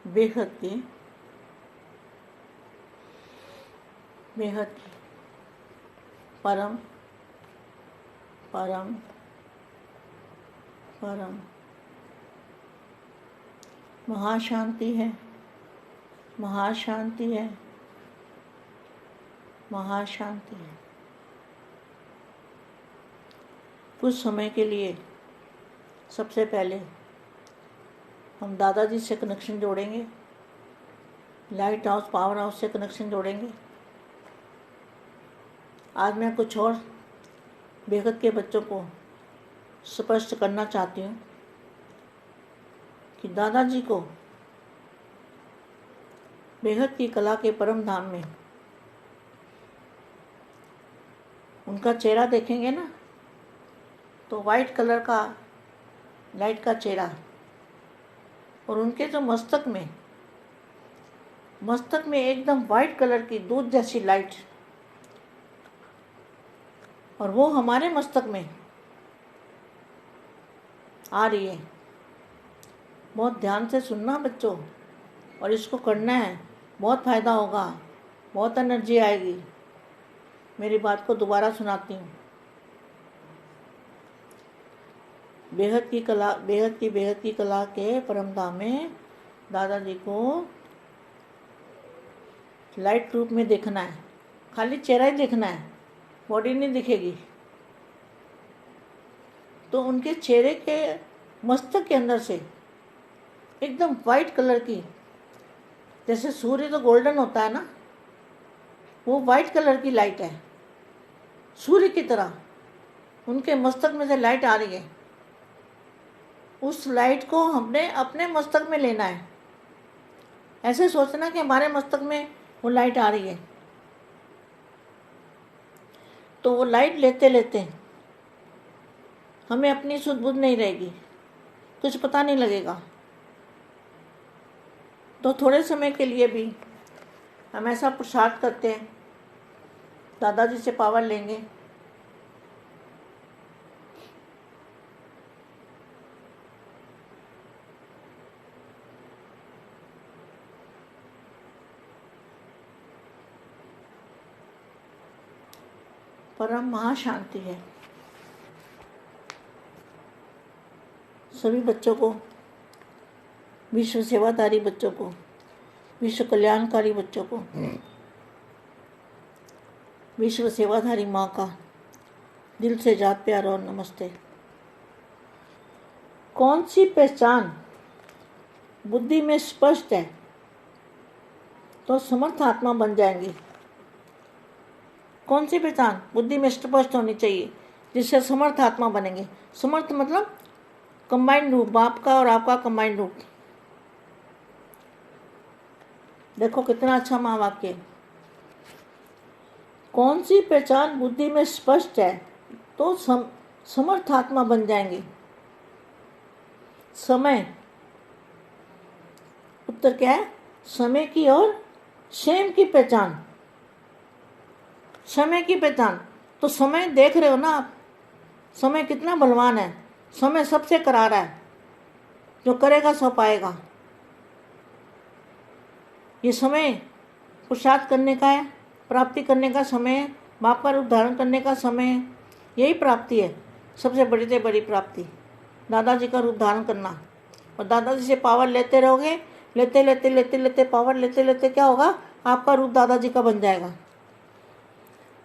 बेहद की परम परम परम महाशांति है, महाशांति है, महाशांति है। कुछ समय के लिए सबसे पहले हम दादाजी से कनेक्शन जोड़ेंगे, लाइट हाउस पावर हाउस से कनेक्शन जोड़ेंगे। आज मैं कुछ और बेहद के बच्चों को स्पष्ट करना चाहती हूँ कि दादाजी को बेहद की कला के परम धाम में उनका चेहरा देखेंगे ना, तो वाइट कलर का लाइट का चेहरा, और उनके जो मस्तक में एकदम वाइट कलर की दूध जैसी लाइट, और वो हमारे मस्तक में आ रही है। बहुत ध्यान से सुनना बच्चों, और इसको करना है, बहुत फ़ायदा होगा, बहुत एनर्जी आएगी। मेरी बात को दोबारा सुनाती हूँ। बेहद की कला के परमधाम में दादाजी को लाइट रूप में देखना है। खाली चेहरा ही देखना है, बॉडी नहीं दिखेगी। तो उनके चेहरे के मस्तक के अंदर से एकदम वाइट कलर की, जैसे सूर्य तो गोल्डन होता है ना, वो वाइट कलर की लाइट है, सूर्य की तरह उनके मस्तक में से लाइट आ रही है। उस लाइट को हमने अपने मस्तक में लेना है। ऐसे सोचना कि हमारे मस्तक में वो लाइट आ रही है। तो वो लाइट लेते लेते हमें अपनी सुध बुध नहीं रहेगी, कुछ पता नहीं लगेगा। तो थोड़े समय के लिए भी हम ऐसा पुरुषार्थ करते हैं, दादाजी से पावर लेंगे। परम महाशांति है। सभी बच्चों को, विश्व सेवाधारी बच्चों को, विश्व कल्याणकारी बच्चों को, विश्व सेवाधारी माँ का दिल से जात प्यार और नमस्ते। कौन सी पहचान बुद्धि में स्पष्ट है तो समर्थ आत्मा बन जाएंगी। कौन सी पहचान बुद्धि में स्पष्ट होनी चाहिए जिससे समर्थ आत्मा बनेंगे। समर्थ मतलब कंबाइंड रूप, बाप का और आपका कंबाइंड रूप। देखो कितना अच्छा महावाक्य। कौन सी पहचान बुद्धि में स्पष्ट है तो समर्थ आत्मा बन जाएंगे। समय, उत्तर क्या है? समय की और स्वयं की पहचान। समय की पहचान, तो समय देख रहे हो ना आप, समय कितना बलवान है। समय सबसे करा रहा है, जो करेगा सो पाएगा। ये समय पुरुषार्थ करने का है, प्राप्ति करने का समय है, बाप का रूप धारण करने का समय है। यही प्राप्ति है, सबसे बड़ी से बड़ी प्राप्ति, दादाजी का रूप धारण करना। और दादाजी से पावर लेते रहोगे, लेते लेते लेते लेते पावर लेते लेते क्या होगा, आपका रूप दादाजी का बन जाएगा।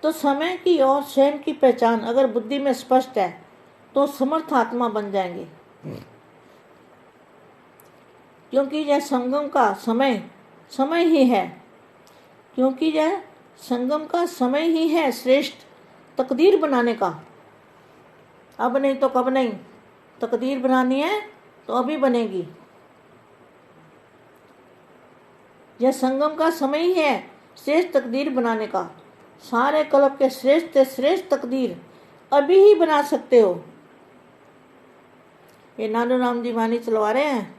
तो समय की और स्वयं की पहचान अगर बुद्धि में स्पष्ट है तो समर्थ आत्मा बन जाएंगे। क्योंकि यह संगम का समय ही है, क्योंकि यह संगम का समय ही है श्रेष्ठ तकदीर बनाने का। अब नहीं तो कब नहीं, तकदीर बनानी है तो अभी बनेगी। यह संगम का समय ही है श्रेष्ठ तकदीर बनाने का। सारे कल्प के श्रेष्ठ से श्रेष्ठ तकदीर अभी ही बना सकते हो। ये नानू राम जी वाणी चलवा रहे हैं,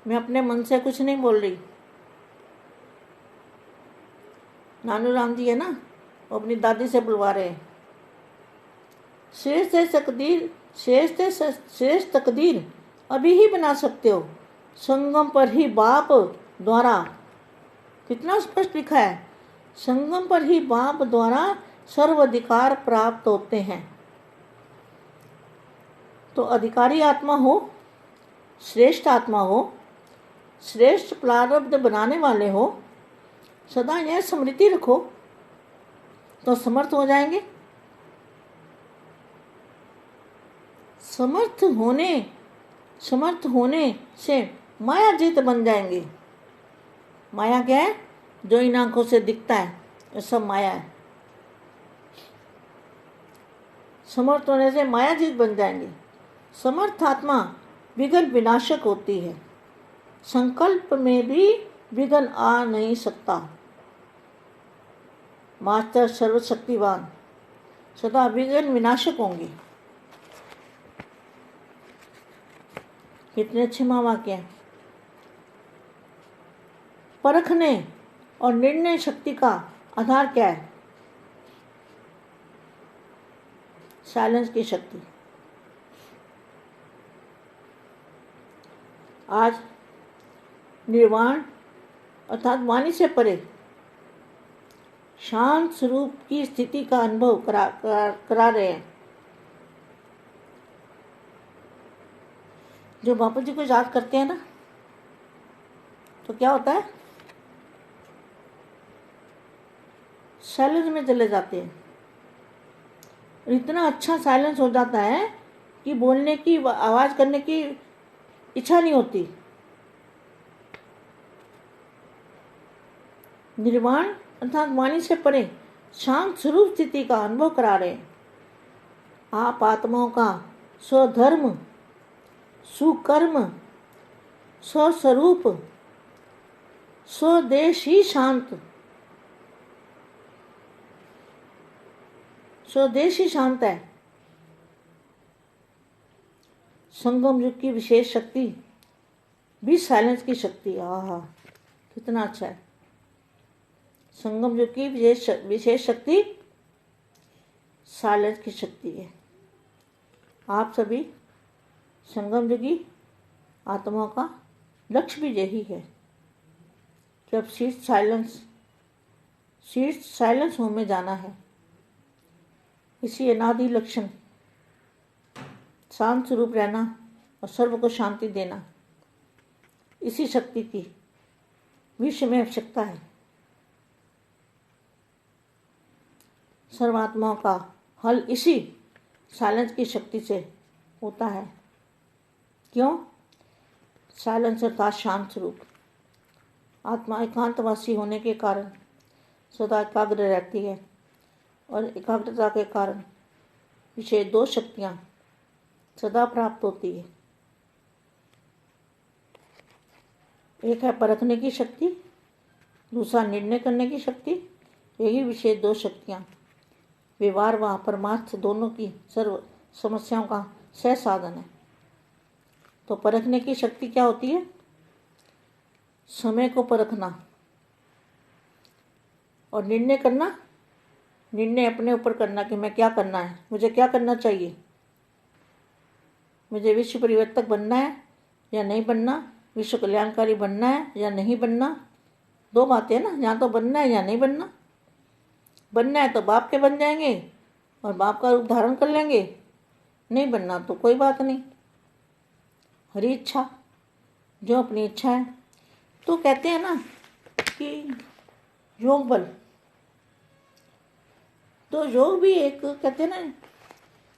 मैं अपने मन से कुछ नहीं बोल रही। नानू राम जी है ना, वो अपनी दादी से बुलवा रहे हैं। श्रेष्ठ तकदीर अभी ही बना सकते हो। संगम पर ही बाप द्वारा, कितना स्पष्ट लिखा है, संगम पर ही बाप द्वारा सर्वाधिकार प्राप्त होते हैं। तो अधिकारी आत्मा हो, श्रेष्ठ आत्मा हो, श्रेष्ठ प्रारब्ध बनाने वाले हो, सदा यह स्मृति रखो तो समर्थ हो जाएंगे। समर्थ होने से माया जीत बन जाएंगे। माया क्या है? जो इन आंखों से दिखता है, ये सब माया है। समर्थ होने से माया जीत बन जाएंगे। समर्थ आत्मा विघ्न विनाशक होती है। संकल्प में भी विघ्न आ नहीं सकता। मास्टर सर्वशक्तिवान सदा विघ्न विनाशक होंगे। कितने अच्छे वाक्य हैं। परखने और निर्णय शक्ति का आधार क्या है? साइलेंस की शक्ति। आज निर्वाण अर्थात वाणी से परे शांत स्वरूप की स्थिति का अनुभव करा रहे हैं। जो बापू जी को याद करते हैं ना, तो क्या होता है? साइलेंस में चले जाते हैं। इतना अच्छा साइलेंस हो जाता है कि बोलने की, आवाज करने की इच्छा नहीं होती। निर्वाण अर्थात वाणी से परे शांत स्वरूप स्थिति का अनुभव करा रहे हैं। आप आत्माओं का स्वधर्म, सुकर्म, स्वस्वरूप, स्वदेश ही शांत है। संगम युग की विशेष शक्ति भी साइलेंस की शक्ति। आहा, कितना अच्छा है। संगम युग की विशेष शक्ति साइलेंस की शक्ति है। आप सभी संगम युगी आत्माओं का लक्ष्य भी यही है कि अब शीर्ष साइलेंस होम में जाना है। इसी अनादि लक्षण शांत स्वरूप रहना और सर्व को शांति देना, इसी शक्ति की विश्व में आवश्यकता है। सर्वात्माओं का हल इसी साइलेंस की शक्ति से होता है। क्यों? साइलेंस अर्थात शांत स्वरूप। आत्मा एकांतवासी होने के कारण सदा एकाग्र रहती है और एकाग्रता के कारण विशेष दो शक्तियां सदा प्राप्त होती है। एक है परखने की शक्ति, दूसरा निर्णय करने की शक्ति। यही विशेष दो शक्तियां व्यवहार व परमार्थ दोनों की सर्व समस्याओं का सह साधन है। तो परखने की शक्ति क्या होती है? समय को परखना। और निर्णय करना, निर्णय अपने ऊपर करना कि मैं क्या करना है, मुझे क्या करना चाहिए, मुझे विश्व परिवर्तक बनना है या नहीं बनना, विश्व कल्याणकारी बनना है या नहीं बनना। दो बातें हैं ना, या तो बनना है या नहीं बनना। बनना है तो बाप के बन जाएंगे और बाप का रूप धारण कर लेंगे, नहीं बनना तो कोई बात नहीं, हरी इच्छा, जो अपनी इच्छा है। तो कहते हैं ना कि योग बल, तो योग भी एक कहते हैं ना,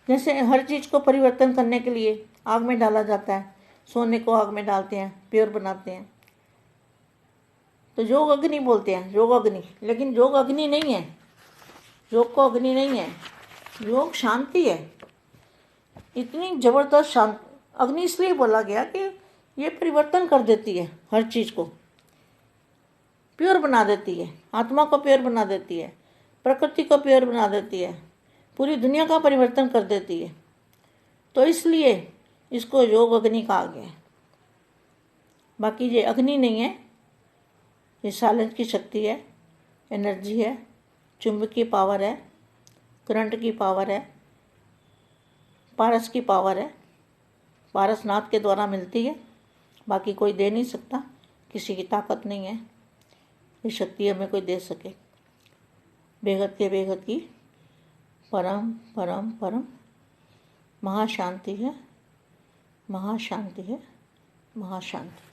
जैसे हर चीज़ को परिवर्तन करने के लिए आग में डाला जाता है। सोने को आग में डालते हैं, प्योर बनाते हैं, तो योग अग्नि बोलते हैं, योग अग्नि। लेकिन योग अग्नि नहीं है, योग को अग्नि नहीं है, योग शांति है। इतनी जबरदस्त शांत अग्नि इसलिए बोला गया कि ये परिवर्तन कर देती है, हर चीज़ को प्योर बना देती है, आत्मा को प्योर बना देती है, प्रकृति को प्योर बना देती है, पूरी दुनिया का परिवर्तन कर देती है। तो इसलिए इसको योग अग्नि कहा गया है। बाकी ये अग्नि नहीं है, ये साइलेंस की शक्ति है, एनर्जी है, चुंबकीय पावर है, करंट की पावर है, पारस की पावर है, पारसनाथ के द्वारा मिलती है, बाकी कोई दे नहीं सकता, किसी की ताकत नहीं है ये शक्ति हमें कोई दे सके। बेहद के बेहद की परम परम परम महाशांति है, महाशांति है, महाशांति।